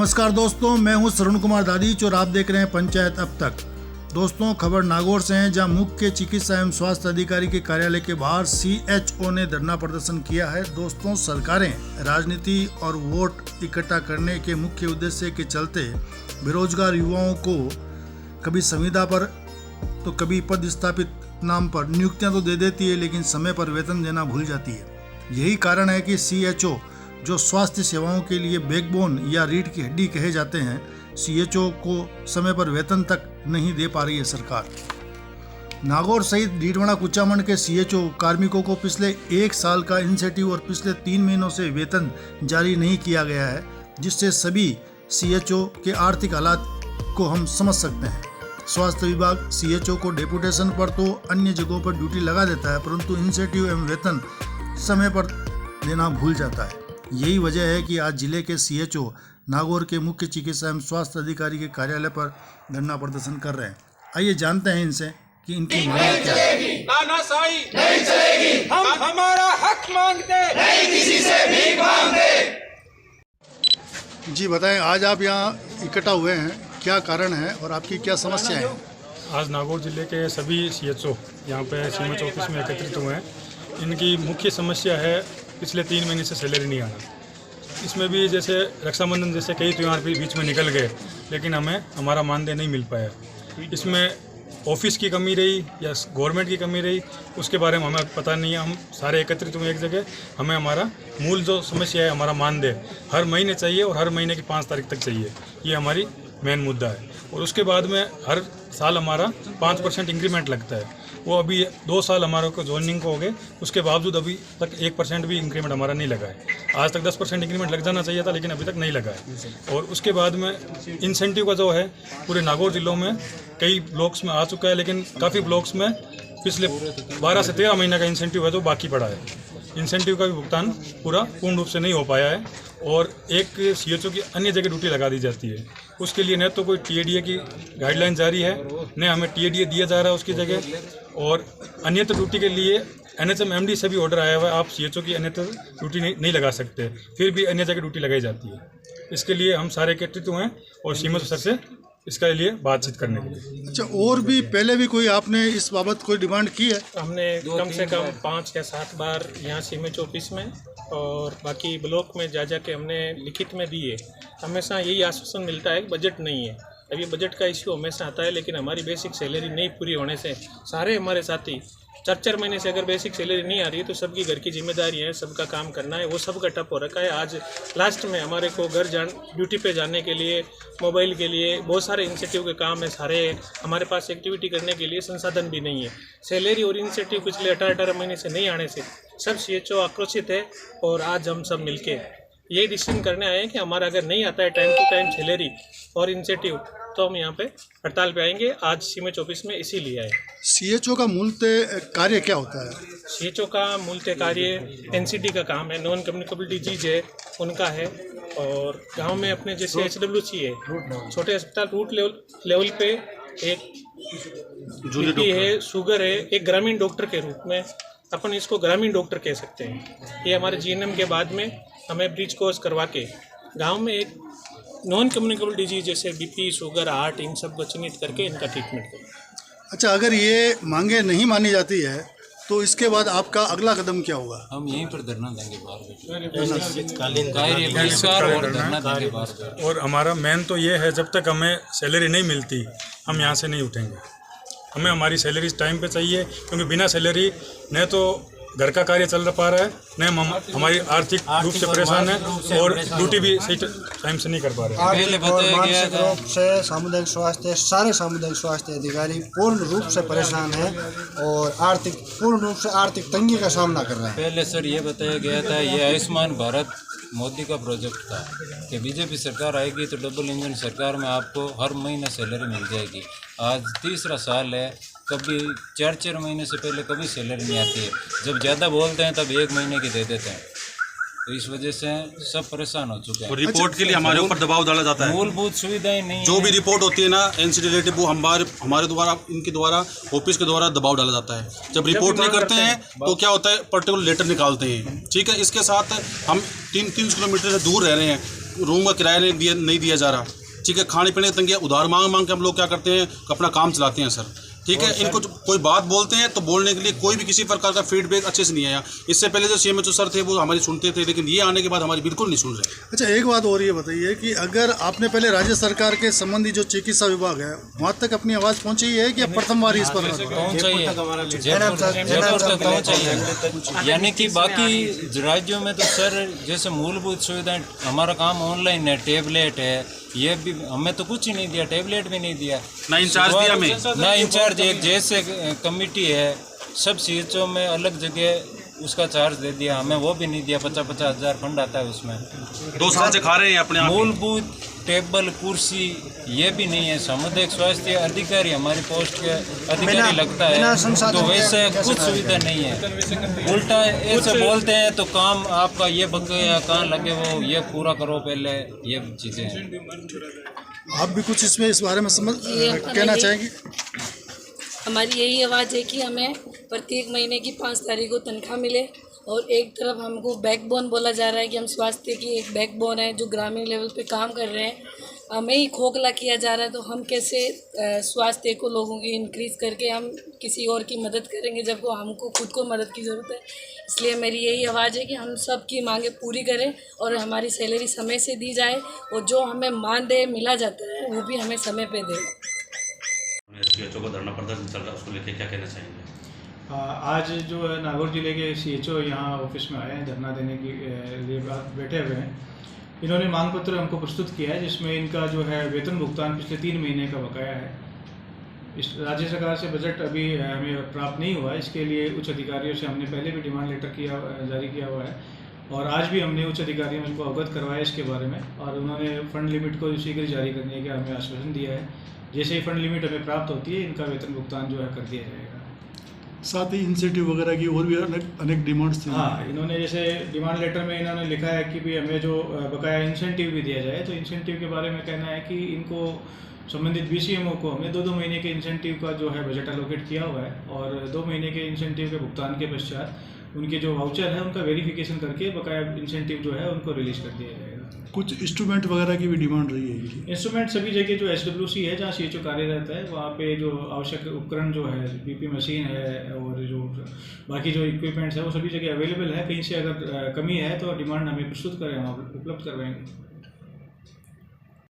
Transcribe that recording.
नमस्कार दोस्तों, मैं हूं श्रवण कुमार दादीच और आप देख रहे हैं पंचायत अब तक। दोस्तों, खबर नागौर से है, जहां मुख्य चिकित्सा एवं स्वास्थ्य अधिकारी के कार्यालय के बाहर CHO ने धरना प्रदर्शन किया है। दोस्तों, सरकारें राजनीति और वोट इकट्ठा करने के मुख्य उद्देश्य के चलते बेरोजगार युवाओं को कभी संविदा पर तो कभी पद स्थापित नाम पर नियुक्तियां तो दे देती है, लेकिन समय पर वेतन देना भूल जाती है। यही कारण है कि CHO जो स्वास्थ्य सेवाओं के लिए बैकबोन या रीढ़ की हड्डी कहे जाते हैं, CHO को समय पर वेतन तक नहीं दे पा रही है सरकार। नागौर सहित डीडवाना कुचामन के CHO कार्मिकों को पिछले 1 साल का इंसेंटिव और पिछले 3 महीनों से वेतन जारी नहीं किया गया है, जिससे सभी CHO के आर्थिक हालात को हम समझ सकते हैं। स्वास्थ्य विभाग CHO को डेपुटेशन पर तो अन्य जगहों पर ड्यूटी लगा देता है, परंतु इंसेंटिव एवं वेतन समय पर देना भूल जाता है। यही वजह है कि आज जिले के CHO नागौर के मुख्य चिकित्सा एवं स्वास्थ्य अधिकारी के कार्यालय पर धरना प्रदर्शन कर रहे हैं। आइए जानते हैं इनसे कि इनकी मांग क्या है। तानाशाही नहीं चलेगी, हम हमारा हक मांगते नहीं, किसी से भीख मांगते। जी बताएं, आज आप यहाँ इकट्ठा हुए हैं, क्या कारण है और आपकी क्या समस्या है? आज नागौर जिले के सभी CHO यहाँ पे CMH ऑफिस में एकत्रित हुए हैं। इनकी मुख्य समस्या है पिछले 3 महीने से सैलरी नहीं आना। इसमें भी जैसे रक्षाबंधन जैसे कई त्यौहार भी बीच में निकल गए, लेकिन हमें हमारा मानदेय नहीं मिल पाया। इसमें ऑफिस की कमी रही या गवर्नमेंट की कमी रही, उसके बारे में हमें पता नहीं है। हम सारे एकत्रित हुए एक जगह, हमें हमारा मूल जो समस्या है, हमारा मानदेय हर महीने चाहिए और हर महीने की 5 तारीख तक चाहिए। ये हमारी मेन मुद्दा है। और उसके बाद में हर साल हमारा 5% इंक्रीमेंट लगता है। वो अभी 2 साल हमारे को ज्वाइनिंग को हो गए, उसके बावजूद अभी तक 1% भी इंक्रीमेंट हमारा नहीं लगा है। आज तक 10% इंक्रीमेंट लग जाना चाहिए था, लेकिन अभी तक नहीं लगा है। और उसके बाद में इंसेंटिव का जो है पूरे नागौर जिलों में कई ब्लॉक्स में आ चुका है, लेकिन काफ़ी ब्लॉक्स में पिछले 12 से 13 महीने का इंसेंटिव है जो बाकी पड़ा है। इंसेंटिव का भी भुगतान पूर्ण रूप से नहीं हो पाया है और एक CHO की अन्य जगह ड्यूटी लगा दी जाती है। उसके लिए न तो कोई TADA की गाइडलाइन जारी है, न हमें TADA दिया जा रहा है उसकी जगह। और अन्यत्र ड्यूटी के लिए NHM MD से भी ऑर्डर आया हुआ है, आप CHO की अन्यत्र ड्यूटी नहीं लगा सकते, फिर भी अन्य जगह ड्यूटी लगाई जाती है। इसके लिए हम सारे एकत्रित हुए हैं और CMH सर से इसके लिए बातचीत करने के लिए। अच्छा, और भी पहले भी कोई आपने इस बाबत कोई डिमांड की है? हमने कम से कम 5 या 7 बार यहाँ CMH ऑफिस में और बाकी ब्लॉक में जा के हमने लिखित में दी है। हमेशा यही आश्वासन मिलता है कि बजट नहीं है। अब ये बजट का इश्यू हमेशा आता है, लेकिन हमारी बेसिक सैलरी नहीं पूरी होने से सारे हमारे साथी 4-4 महीने से अगर बेसिक सैलरी नहीं आ रही है तो सबकी घर की जिम्मेदारी है, सबका काम करना है, वो सबका टप हो रखा है। आज लास्ट में हमारे को ड्यूटी पे जाने के लिए, मोबाइल के लिए बहुत सारे इंसेंटिव के काम है, सारे हमारे पास एक्टिविटी करने के लिए संसाधन भी नहीं है। सैलरी और इंसेंटिव पिछले 18 महीने से नहीं आने से सब CHO आक्रोशित है। और आज हम सब मिलके यही डिसीजन करने आए हैं कि हमारा अगर नहीं आता है टाइम टू टाइम सैलरी और इंसेंटिव, तो हम यहाँ पे हड़ताल पे आएंगे। आज CMH ऑफिस में इसीलिए आए। CHO का मूलतः कार्य क्या होता है? CHO का मूलतः कार्य NCD का काम है, नॉन कम्युनिकेबल डिजीज है उनका है। और गांव में अपने जैसे HWC है, छोटे अस्पताल रूट लेवल पे एक BP है, शुगर है, एक ग्रामीण डॉक्टर के रूप में अपन इसको ग्रामीण डॉक्टर कह सकते हैं। ये हमारे GNM के बाद में हमें ब्रिज कोर्स करवा के गाँव में एक नॉन कम्युनिकेबल डिजीज जैसे BP, शुगर, हार्ट, इन सब को चिन्हित करके इनका ट्रीटमेंट करें। अच्छा, अगर ये मांगे नहीं मानी जाती है तो इसके बाद आपका अगला कदम क्या होगा? हम यहीं पर धरना देंगे बाहर। और हमारा मेन तो ये है, जब तक हमें सैलरी नहीं मिलती हम यहाँ से नहीं उठेंगे। हमें हमारी सैलरी टाइम पे चाहिए, क्योंकि बिना सैलरी न तो घर का कार्य चल पा रहा है, न हमारी आर्थिक रूप से परेशान है और ड्यूटी भी सही टाइम से नहीं कर पा रहे हैं। आर्थिक और मानसिक रूप से सामुदायिक स्वास्थ्य, सारे सामुदायिक स्वास्थ्य अधिकारी पूर्ण रूप से परेशान हैं और पूर्ण रूप से आर्थिक तंगी का सामना कर रहे हैं। पहले सर ये बताया गया था, ये आयुष्मान भारत मोदी का प्रोजेक्ट था कि BJP सरकार आएगी तो डबल इंजन सरकार में आपको हर महीने सैलरी मिल जाएगी। आज 3रा साल है, कभी 4-4 महीने से पहले कभी सैलरी नहीं आती है। जब ज़्यादा बोलते हैं तब 1 महीने की दे देते हैं। तो इस वजह से सब परेशान हो चुके हैं। और रिपोर्ट के लिए हमारे ऊपर दबाव डाला जाता है। मूलभूत सुविधाएं नहीं, जो भी रिपोर्ट होती है ना NCD रिलेटिव, वो हमारे द्वारा, इनके द्वारा, ऑफिस के द्वारा दबाव डाला जाता है। जब रिपोर्ट नहीं करते हैं तो क्या होता है, पर्टिकुलर लेटर निकालते हैं। ठीक है, इसके साथ हम 300 किलोमीटर से दूर रह रहे हैं, रूम का किराया नहीं दिया जा रहा, ठीक है, खाने पीने की तंगी है, उधार मांग मांग के हम लोग क्या करते हैं, अपना काम चलाते हैं सर, ठीक है। इनको कोई बात बोलते हैं तो बोलने के लिए कोई भी किसी प्रकार का फीडबैक अच्छे से नहीं आया। इससे पहले जो CMHO सर थे वो हमारी सुनते थे, लेकिन ये आने के बाद हमारी बिल्कुल नहीं सुन रहे। अच्छा, एक बात और ये बताइए कि अगर आपने पहले राज्य सरकार के संबंधी जो चिकित्सा विभाग है वहाँ तक अपनी आवाज़ पहुँची है कि प्रथम बार इस पर पहुँचाइए, यानी कि बाकी राज्यों में तो सर जैसे मूलभूत सुविधाएं, हमारा काम ऑनलाइन है, टेबलेट है, ये भी हमें तो कुछ ही नहीं दिया, टेबलेट भी नहीं दिया, ना इंचार्ज दिया हमें, ना इंचार्ज। एक जैसे कमेटी है, सब CHO में अलग जगह उसका चार्ज दे दिया, हमें वो भी नहीं दिया। 50-50 हज़ार फंड आता है उसमें, 2 साल से खा रहे हैं अपने आप। मूलभूत टेबल कुर्सी ये भी नहीं है। सामुदायिक स्वास्थ्य अधिकारी हमारी पोस्ट के अधिकारी लगता है, तो वैसे कुछ सुविधा नहीं है। उल्टा ऐसे बोलते हैं तो काम आपका ये बकाया कहाँ लगे वो ये पूरा करो पहले, ये चीज़ें हैं। आप भी कुछ इसमें इस बारे में कहना चाहेंगे? हमारी यही आवाज़ है कि हमें प्रत्येक महीने की 5 तारीख को तनख्वाह मिले। और एक तरफ हमको बैकबोन बोला जा रहा है कि हम स्वास्थ्य की एक बैकबोन है जो ग्रामीण लेवल पे काम कर रहे हैं, हमें ही खोखला किया जा रहा है। तो हम कैसे स्वास्थ्य को लोगों की इंक्रीज़ करके हम किसी और की मदद करेंगे जब हमको खुद को मदद की ज़रूरत है। इसलिए मेरी यही आवाज़ है कि हम सब की मांगें पूरी करें और हमारी सैलरी समय से दी जाए और जो हमें मानदेय मिला जाता है वो भी हमें समय पे दें। CHO को धरना प्रदर्शन चल रहा है, उसको लेकर क्या कहना चाहेंगे? आज जो है नागौर जिले के CHO यहाँ ऑफिस में आए हैं, धरना देने के लिए बैठे हुए हैं। इन्होंने मांग पत्र हमको प्रस्तुत किया है जिसमें इनका जो है वेतन भुगतान पिछले 3 महीने का बकाया है। इस राज्य सरकार से बजट अभी हमें प्राप्त नहीं हुआ, इसके लिए उच्च अधिकारियों से हमने पहले भी डिमांड लेटर जारी किया हुआ है और आज भी हमने उच्च अधिकारियों को अवगत करवाया इसके बारे में और उन्होंने फंड लिमिट को शीघ्र जारी करने का हमें आश्वासन दिया है। जैसे ही फंड लिमिट हमें प्राप्त होती है इनका वेतन भुगतान जो है कर दिया जाएगा। साथ ही इंसेंटिव वगैरह की और भी अनेक डिमांड्स थी। हाँ, इन्होंने जैसे डिमांड लेटर में इन्होंने लिखा है कि भी हमें जो बकाया इंसेंटिव भी दिया जाए, तो इंसेंटिव के बारे में कहना है कि इनको संबंधित BCMO को हमने 2-2 महीने के इंसेंटिव का जो है बजट एलोकेट किया हुआ है और 2 महीने के इंसेंटिव के भुगतान के पश्चात उनके जो वाउचर है उनका वेरिफिकेशन करके बकाया इंसेंटिव जो है उनको रिलीज कर दिया जाएगा। कुछ इंस्ट्रूमेंट वगैरह की भी डिमांड रही है? इंस्ट्रूमेंट सभी जगह जो SWC है जहाँ CHO कार्यरत है वहाँ पे जो आवश्यक उपकरण जो है BP मशीन है और जो बाकी जो इक्विपमेंट्स है वो सभी जगह अवेलेबल है। कहीं से अगर कमी है तो डिमांड हमें प्रस्तुत करें, हम उपलब्ध करवाएंगे।